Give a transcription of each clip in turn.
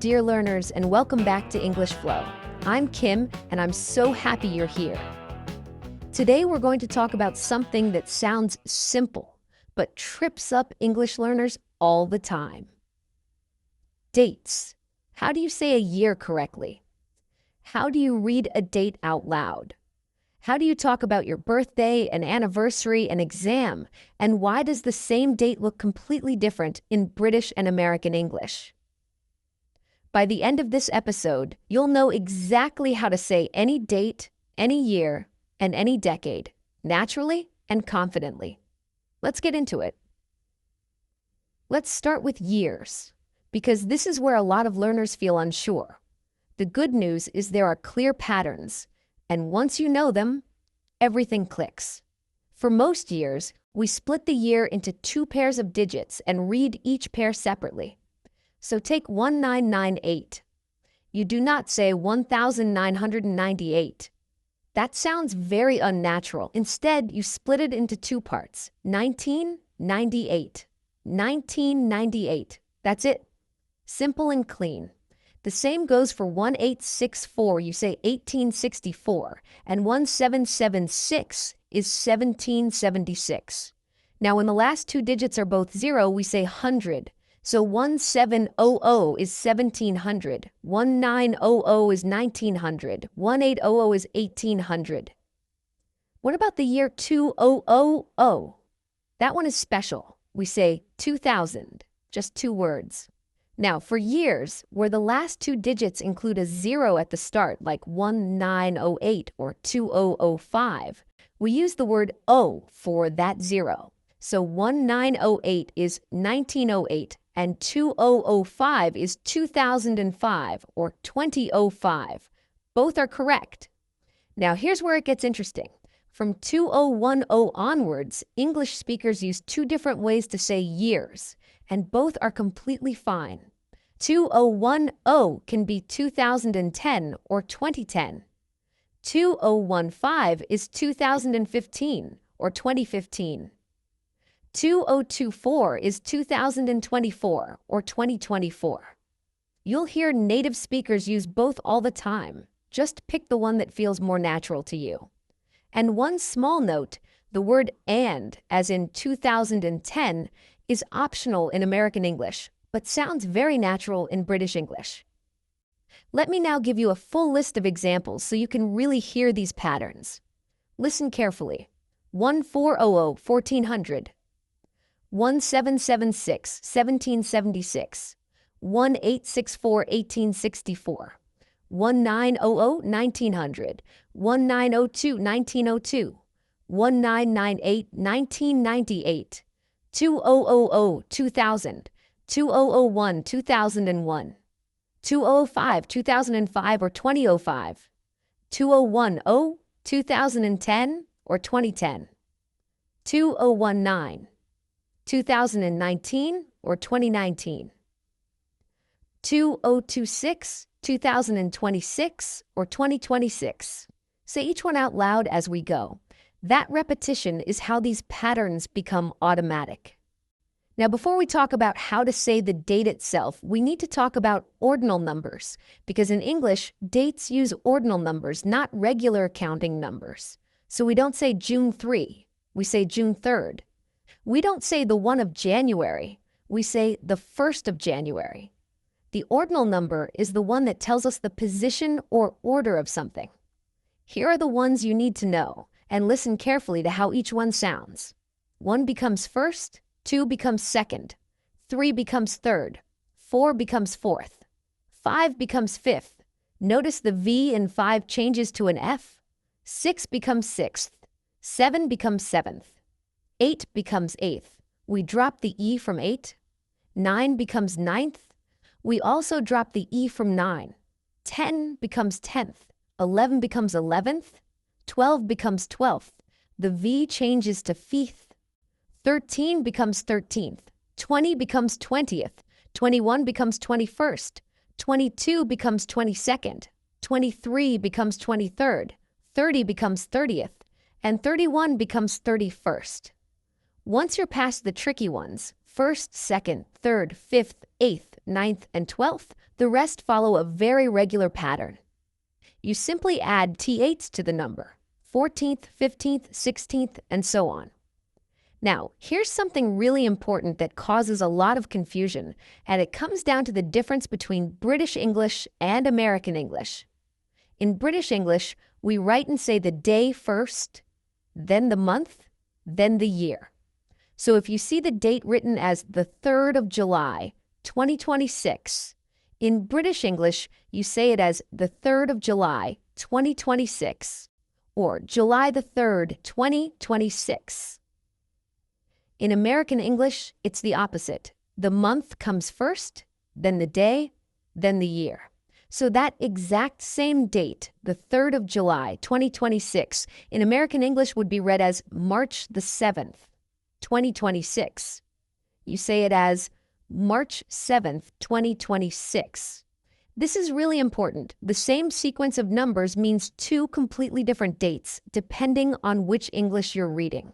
dear learners, and welcome back to English Flow. I'm Kim, and I'm so happy you're here. Today, we're going to talk about something that sounds simple, but trips up English learners all the time. Dates. How do you say a year correctly? How do you read a date out loud? How do you talk about your birthday, an anniversary, an exam? And why does the same date look completely different in British and American English? By the end of this episode, you'll know exactly how to say any date, any year, and any decade, naturally and confidently. Let's get into it. Let's start with years, because this is where a lot of learners feel unsure. The good news is there are clear patterns, and once you know them, everything clicks. For most years, we split the year into two pairs of digits and read each pair separately. So take 1998. You do not say 1998. That sounds very unnatural. Instead, you split it into two parts. 1998. 1998. That's it. Simple and clean. The same goes for 1864. You say 1864. And 1776 is 1776. Now, when the last two digits are both 0, we say 100. So 1700 is 1700, 1900 is 1900, 1800 is 1800. What about the year 2000? That one is special. We say 2000, just two words. Now, for years, where the last two digits include a 0 at the start, like 1908 or 2005, we use the word O for that 0. So 1908 is 1908. And 2005 is 2005 or 2005. Both are correct. Now here's where it gets interesting. From 2010 onwards, English speakers use two different ways to say years, and both are completely fine. 2010 can be 2010 or 2010. 2015 is 2015 or 2015. 2024 is 2024 or 2024. You'll hear native speakers use both all the time. Just pick the one that feels more natural to you. And one small note, the word and, as in 2010, is optional in American English, but sounds very natural in British English. Let me now give you a full list of examples so you can really hear these patterns. Listen carefully. 1400, 1400. 1776, 1776, 1864, 1864, 1900, 1900, 1902, 1902, 1998, 1998, 2000, 2000, 2001, 2001, 2005, 2005 or 2005, 2010, 2010 or 2010, 2019, 2019 or 2019, 2026, 2026 or 2026. Say each one out loud as we go. That repetition is how these patterns become automatic. Now, before we talk about how to say the date itself, we need to talk about ordinal numbers, because in English, dates use ordinal numbers, not regular counting numbers. So we don't say June 3, we say June 3rd. We don't say the 1 of January, we say the 1st of January. The ordinal number is the one that tells us the position or order of something. Here are the ones you need to know, and listen carefully to how each one sounds. 1 becomes first, 2 becomes second, 3 becomes third, 4 becomes fourth, 5 becomes fifth. Notice the V in 5 changes to an F. 6 becomes sixth, 7 becomes seventh. 8 becomes eighth. We drop the E from 8. 9 becomes ninth. We also drop the E from 9. 10 becomes 10th. 11 becomes 11th. 12 becomes 12th. The V changes to feeth. 13 becomes 13th. 20 becomes 20th. 21 becomes 21st. 22 becomes 22nd. 23 becomes 23rd. 30 becomes 30th. And 31 becomes 31st. Once you're past the tricky ones, first, second, third, fifth, eighth, 9th, and 12th, the rest follow a very regular pattern. You simply add th to the number, 14th, 15th, 16th, and so on. Now, here's something really important that causes a lot of confusion, and it comes down to the difference between British English and American English. In British English, we write and say the day first, then the month, then the year. So if you see the date written as the 3rd of July, 2026, in British English, you say it as the 3rd of July, 2026, or July the 3rd, 2026. In American English, it's the opposite. The month comes first, then the day, then the year. So that exact same date, the 3rd of July, 2026, in American English would be read as March the 7th, 2026. You say it as March 7th, 2026. This is really important. The same sequence of numbers means two completely different dates, depending on which English you're reading.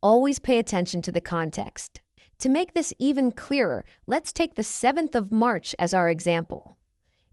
Always pay attention to the context. To make this even clearer, let's take the 7th of March as our example.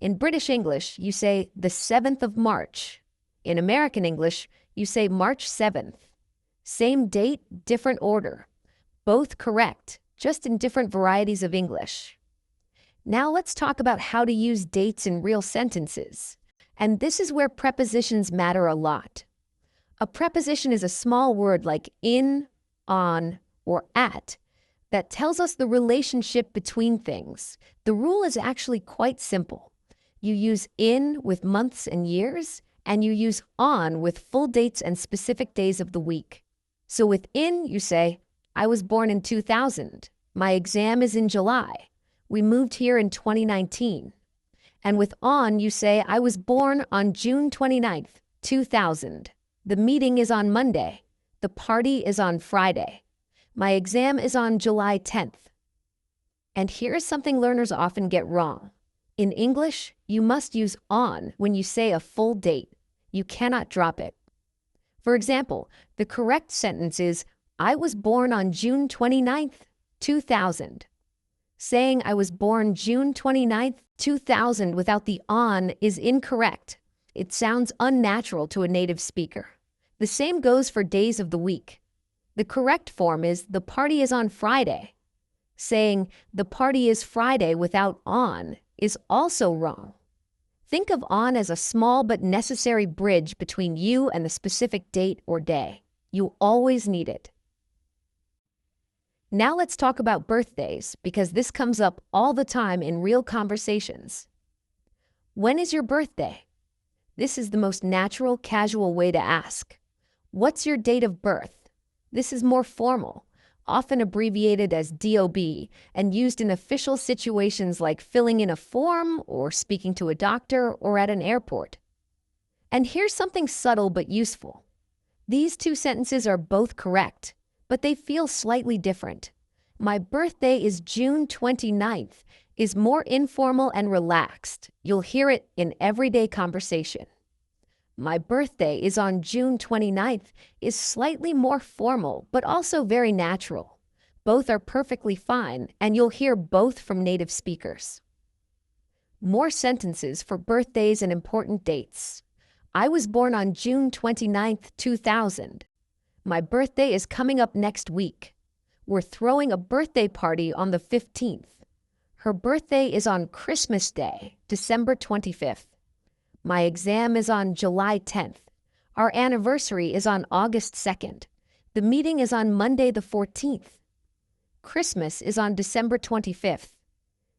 In British English, you say the 7th of March. In American English, you say March 7th. Same date, different order. Both correct, just in different varieties of English. Now let's talk about how to use dates in real sentences. And this is where prepositions matter a lot. A preposition is a small word like in, on, or at that tells us the relationship between things. The rule is actually quite simple. You use in with months and years, and you use on with full dates and specific days of the week. So with in, you say, I was born in 2000. My exam is in July. We moved here in 2019. And with on, you say, I was born on June 29th, 2000. The meeting is on Monday. The party is on Friday. My exam is on July 10th. And here's something learners often get wrong. In English, you must use on when you say a full date. You cannot drop it. For example, the correct sentence is, I was born on June 29th, 2000. Saying I was born June 29th, 2000 without the on is incorrect. It sounds unnatural to a native speaker. The same goes for days of the week. The correct form is the party is on Friday. Saying the party is Friday without on is also wrong. Think of on as a small but necessary bridge between you and the specific date or day. You always need it. Now let's talk about birthdays, because this comes up all the time in real conversations. When is your birthday? This is the most natural, casual way to ask. What's your date of birth? This is more formal, often abbreviated as DOB, and used in official situations like filling in a form or speaking to a doctor or at an airport. And here's something subtle but useful. These two sentences are both correct, but they feel slightly different. My birthday is June 29th is more informal and relaxed. You'll hear it in everyday conversation. My birthday is on June 29th is slightly more formal, but also very natural. Both are perfectly fine, and you'll hear both from native speakers. More sentences for birthdays and important dates. I was born on June 29th, 2000. My birthday is coming up next week. We're throwing a birthday party on the 15th. Her birthday is on Christmas Day, December 25th. My exam is on July 10th. Our anniversary is on August 2nd. The meeting is on Monday the 14th. Christmas is on December 25th.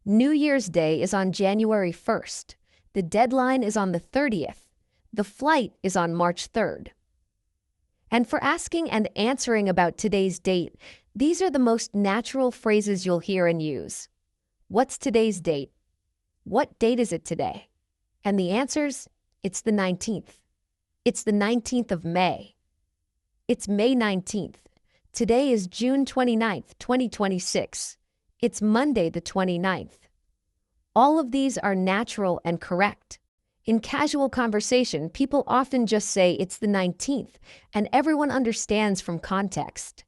New Year's Day is on January 1st. The deadline is on the 30th. The flight is on March 3rd. And for asking and answering about today's date, these are the most natural phrases you'll hear and use. What's today's date? What date is it today? And the answers, it's the 19th. It's the 19th of May. It's May 19th. Today is June 29th, 2026. It's Monday the 29th. All of these are natural and correct. In casual conversation, people often just say it's the 19th, and everyone understands from context.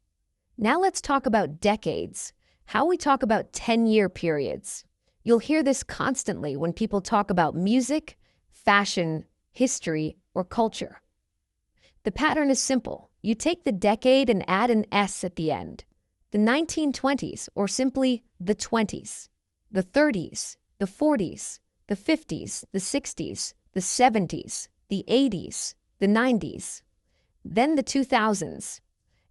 Now let's talk about decades, how we talk about 10-year periods. You'll hear this constantly when people talk about music, fashion, history, or culture. The pattern is simple. You take the decade and add an S at the end. The 1920s, or simply the 20s. The 30s, the 40s, the 50s, the 60s, the 70s, the 80s, the 90s. Then the 2000s.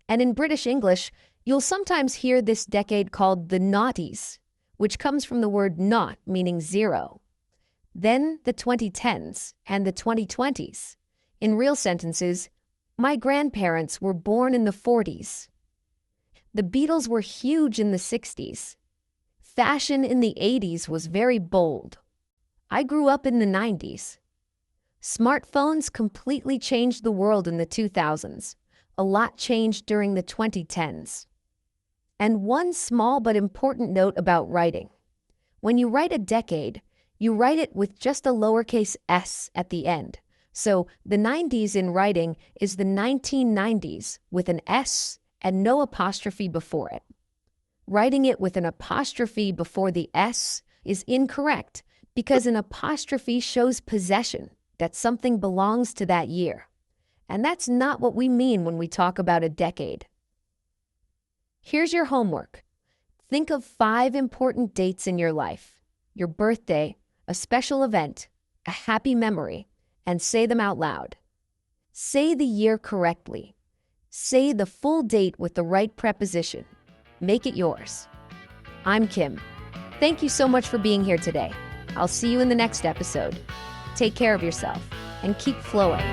And in British English, you'll sometimes hear this decade called the noughties, which comes from the word naught, meaning zero. Then the 2010s and the 2020s. In real sentences, my grandparents were born in the 40s. The Beatles were huge in the 60s. Fashion in the 80s was very bold. I grew up in the 90s. Smartphones completely changed the world in the 2000s. A lot changed during the 2010s. And one small but important note about writing. When you write a decade, you write it with just a lowercase s at the end. So the 90s in writing is the 1990s with an S and no apostrophe before it. Writing it with an apostrophe before the S is incorrect because an apostrophe shows possession, that something belongs to that year. And that's not what we mean when we talk about a decade. Here's your homework. Think of 5 important dates in your life: your birthday, a special event, a happy memory, and say them out loud. Say the year correctly. Say the full date with the right preposition. Make it yours. I'm Kim. Thank you so much for being here today. I'll see you in the next episode. Take care of yourself and keep flowing.